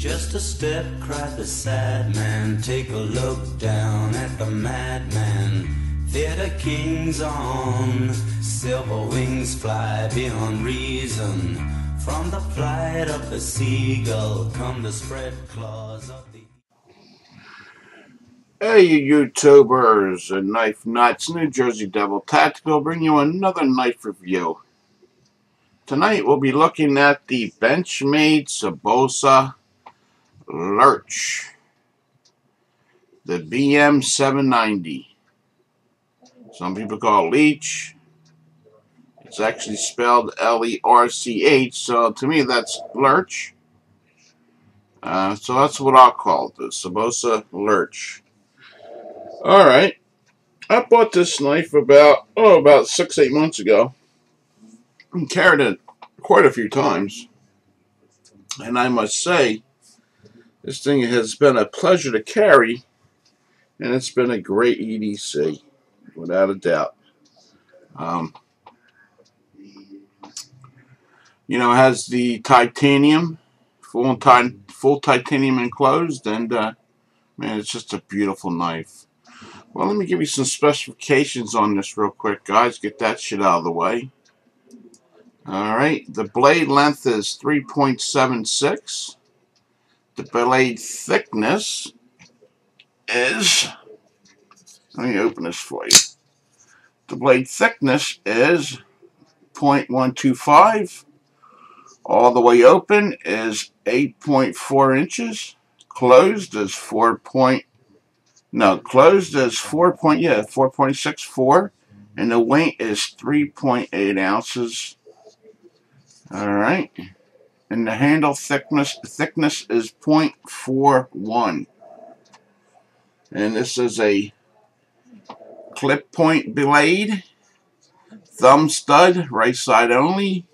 Just a step, cried the sad man. Take a look down at the madman. Theater kings on silver wings fly beyond reason. From the flight of the seagull come the spread claws of the... Hey you YouTubers and knife nuts, New Jersey Devil Tactical bring you another knife review. Tonight we'll be looking at the Benchmade Subrosa Lerch, the BM790. Some people call it Leech. It's actually spelled L-E-R-C-H, so to me that's Lerch. So that's what I'll call it, the Subrosa Lerch. Alright, I bought this knife about 6-8 months ago and carried it quite a few times. And I must say, this thing has been a pleasure to carry, and it's been a great EDC, without a doubt. You know, it has the titanium, full titanium enclosed, and man, it's just a beautiful knife. Well, let me give you some specifications on this real quick, guys. Get that shit out of the way. Alright, the blade length is 3.76. The blade thickness is... Let me open this for you. The blade thickness is 0.125. All the way open is 8.4 inches. Closed is 4.64, and the weight is 3.8 ounces. Alright, and the handle thickness is 0.41, and this is a clip point blade, thumb stud, right side only.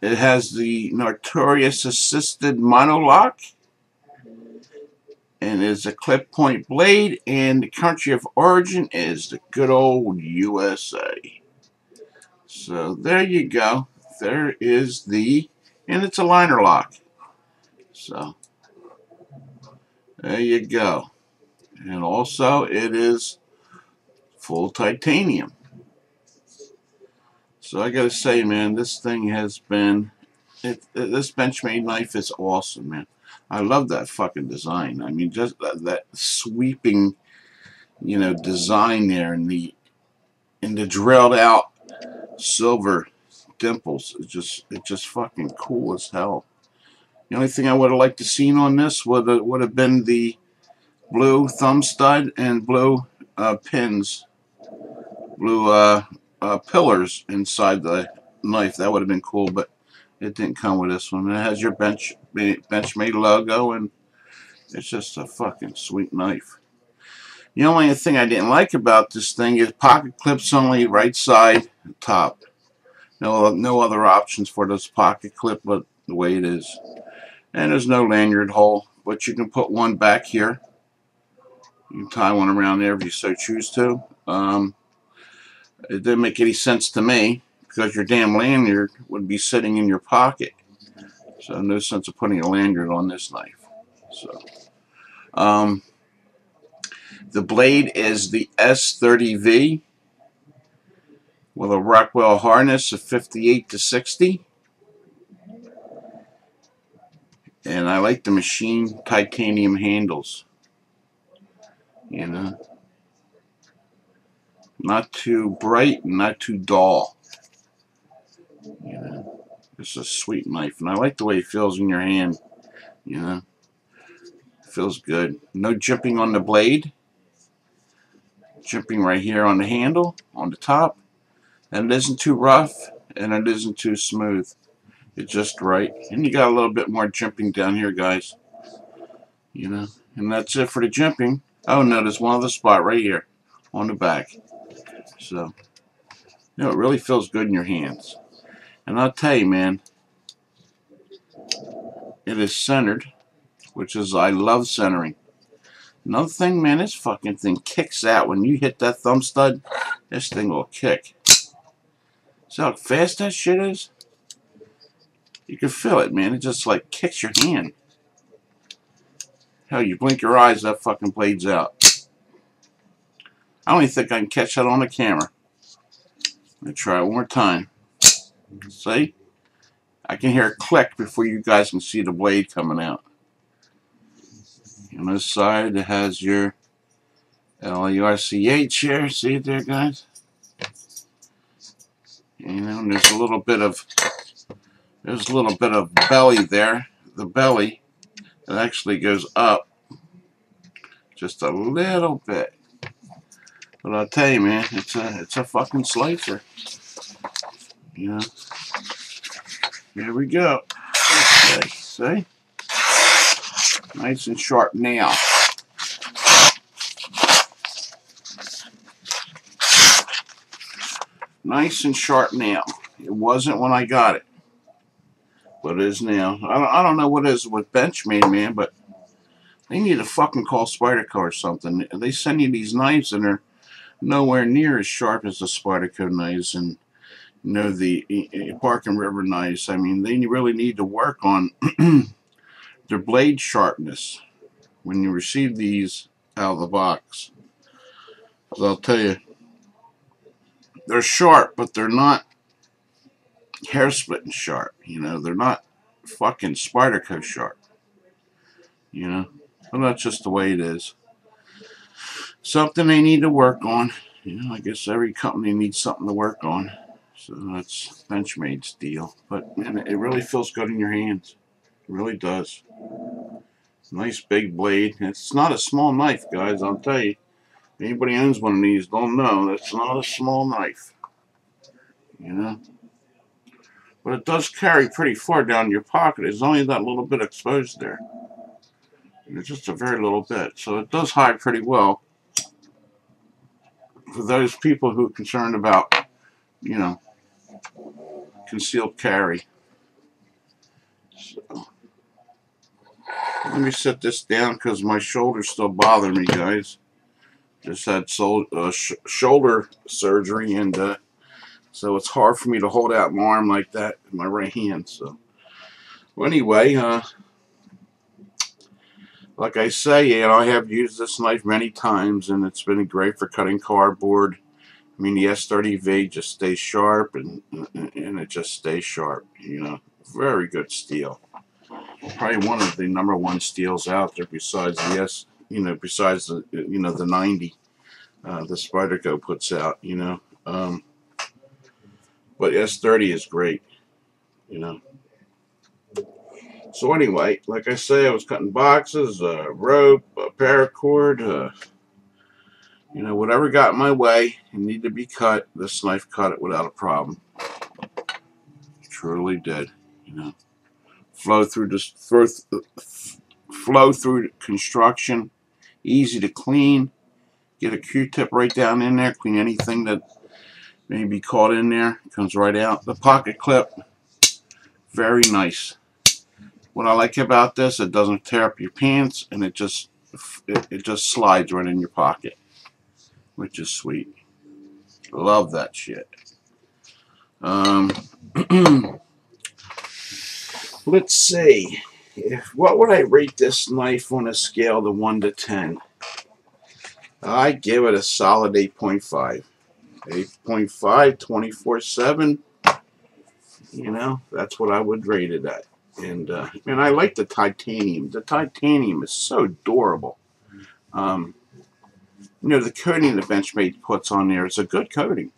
It has the notorious assisted monolock, and is a clip point blade, and the country of origin is the good old USA. So there you go. There is the, and it's a liner lock. So there you go. And also it is full titanium. So I gotta say, man, this thing has been, this Benchmade knife is awesome, man. I love that fucking design. I mean, just that sweeping, you know, design there, and the drilled out silver dimples. It's just fucking cool as hell. The only thing I would have liked to seen on this would have been the blue thumb stud and blue pins, blue pillars inside the knife. That would have been cool, but it didn't come with this one. It has your Benchmade logo, and it's just a fucking sweet knife. The only thing I didn't like about this thing is pocket clips only, right side, top. No other options for this pocket clip but the way it is. And there's no lanyard hole, but you can put one back here. You can tie one around there if you so choose to. It didn't make any sense to me, because your damn lanyard would be sitting in your pocket. So no sense of putting a lanyard on this knife. So the blade is the S30V with a Rockwell harness of 58-60. And I like the machine titanium handles. You know, not too bright and not too dull. You know, it's a sweet knife, and I like the way it feels in your hand. You know, it feels good. No jimping on the blade. Jimping right here on the handle, on the top. And it isn't too rough, and it isn't too smooth. It's just right. And you got a little bit more jimping down here, guys. You know, and that's it for the jimping. Oh no, there's one other spot right here on the back. So, you know, it really feels good in your hands. And I'll tell you, man, it is centered, which is, I love centering. Another thing, man, this fucking thing kicks out. When you hit that thumb stud, this thing will kick. See how fast that shit is? You can feel it, man. It just like kicks your hand. Hell, you blink your eyes, that fucking blade's out. I don't even think I can catch that on the camera. Let me try it one more time. See? I can hear it click before you guys can see the blade coming out. On this side, it has your Lerch here. See it there, guys? You know, and there's a little bit of belly there. The belly, it actually goes up just a little bit. But I'll tell you, man, it's a fucking slicer. You know. Here we go. Okay, see? Nice and sharp nail. Nice and sharp nail. It wasn't when I got it, but it is now. I don't know what it is with Benchmade, man, but they need to fucking call Spyderco or something. They send you these knives and they're nowhere near as sharp as the Spyderco knives and the Park and River knives. I mean, they really need to work on their blade sharpness when you receive these out of the box. So I'll tell you, they're sharp, but they're not hair-splitting sharp. You know, they're not fucking Spyderco sharp. You know, but that's just the way it is. Something they need to work on. You know, I guess every company needs something to work on. So that's Benchmade's deal. But man, it really feels good in your hands. It really does. Nice big blade. It's not a small knife, guys, I'll tell you. If anybody owns one of these, don't know. It's not a small knife. You know? But it does carry pretty far down your pocket. There's only that little bit exposed there. It's just a very little bit. So it does hide pretty well. For those people who are concerned about, you know, concealed carry. So, let me set this down because my shoulder's still bothering me, guys. Just had shoulder surgery, and so it's hard for me to hold out my arm like that in my right hand. So, well, anyway, like I say, you know, I have used this knife many times, and it's been great for cutting cardboard. I mean, the S30V just stays sharp, and it just stays sharp. You know, very good steel. Probably one of the #1 steels out there, besides the besides the the 90 the Spyderco puts out. You know, but S30 is great. You know. So anyway, like I say, I was cutting boxes, rope, paracord. You know, whatever got in my way and needed to be cut, this knife cut it without a problem. It truly did. You know, flow through construction, easy to clean. Get a Q-tip right down in there, clean anything that may be caught in there. Comes right out. The pocket clip, very nice. What I like about this, it doesn't tear up your pants, and it just slides right in your pocket, which is sweet. Love that shit. Let's see. What would I rate this knife on a scale of 1 to 10? I give it a solid 8.5. 8.5, 24/7. You know, that's what I would rate it at. And I like the titanium. The titanium is so durable. You know, the coating the Benchmade puts on there is a good coating.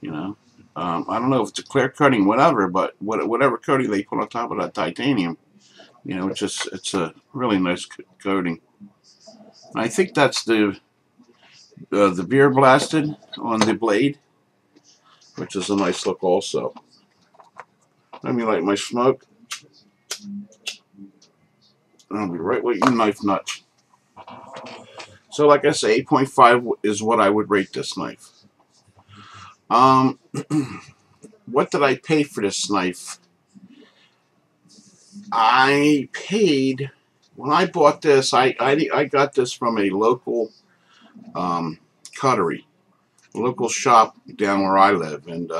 You know, I don't know if it's a clear coating, whatever, but whatever coating they put on top of that titanium, you know, it's a really nice coating. I think that's the beer blasted on the blade, which is a nice look also. Let me light my smoke. I'll be right with you, knife nuts. So, like I say, 8.5 is what I would rate this knife. What did I pay for this knife? I paid, when I bought this, I got this from a local cuttery, a local shop down where I live, and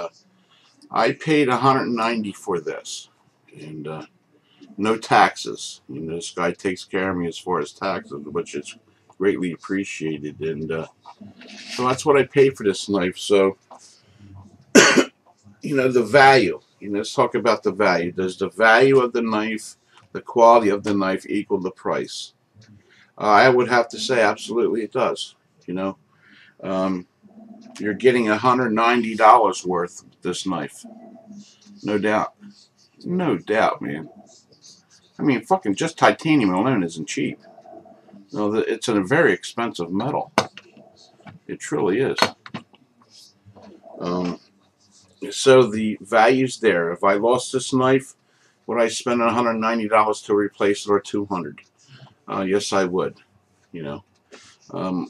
I paid $190 for this. and no taxes. You know, this guy takes care of me as far as taxes, which is greatly appreciated. And so that's what I paid for this knife. So, you know, the value. You know, let's talk about the value. Does the value of the knife, the quality of the knife, equal the price? I would have to say absolutely it does. You know, you're getting $190 worth of this knife. No doubt. No doubt, man. I mean, fucking just titanium alone isn't cheap. No, it's a very expensive metal. It truly is. So the value's there. If I lost this knife, would I spend $190 to replace it or $200? Yes, I would. You know,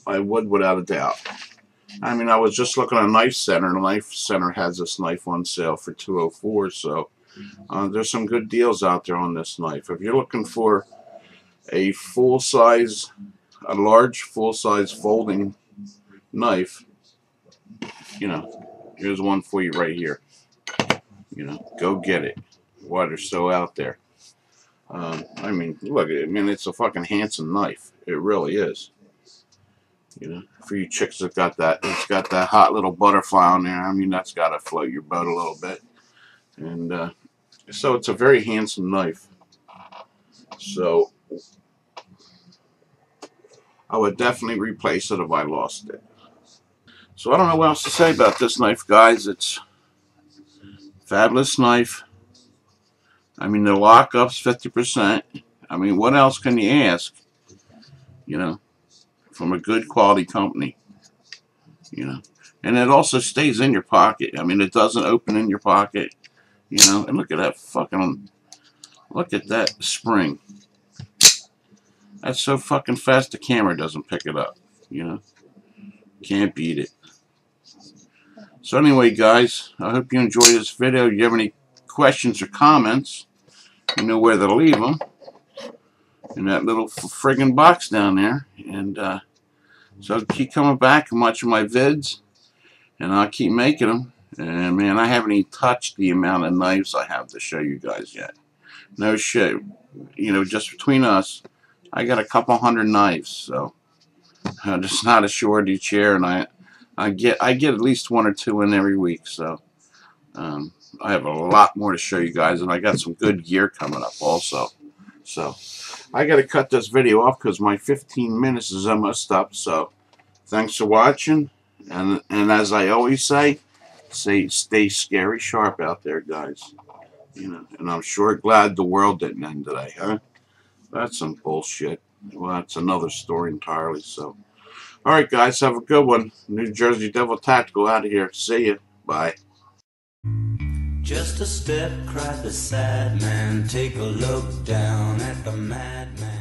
I would without a doubt. I mean, I was just looking at Knife Center. The Knife Center has this knife on sale for $204. So there's some good deals out there on this knife. If you're looking for a full-size, a large full-size folding knife, you know, here's one for you right here. You know, go get it. Why they're so out there. I mean, look, I mean, it's a fucking handsome knife. It really is. You know, for you chicks that got that, it's got that hot little butterfly on there. I mean, that's got to float your boat a little bit. And so it's a very handsome knife. So I would definitely replace it if I lost it. So I don't know what else to say about this knife, guys. It's a fabulous knife. I mean, the lockup's 50%. I mean, what else can you ask? You know, from a good quality company. You know, and it also stays in your pocket. I mean, it doesn't open in your pocket. You know, and look at that fucking, look at that spring. That's so fucking fast the camera doesn't pick it up. You know, can't beat it. So anyway, guys, I hope you enjoyed this video. If you have any questions or comments, you know where to leave them. In that little friggin' box down there. And so keep coming back and watching my vids. And I'll keep making them. And man, I haven't even touched the amount of knives I have to show you guys yet. No shit. You know, just between us, I got a couple hundred knives. So there's not a shortage here. And I get at least one or two in every week. So I have a lot more to show you guys. And I got some good gear coming up also. So I got to cut this video off because my 15 minutes is almost up. So thanks for watching. And as I always say, stay scary sharp out there, guys. You know, and I'm sure glad the world didn't end today, huh? That's some bullshit. Well, that's another story entirely. So, all right, guys, have a good one. New Jersey Devil Tactical out of here. See ya. Bye. Just a step, cried the sad man. Take a look down at the madman.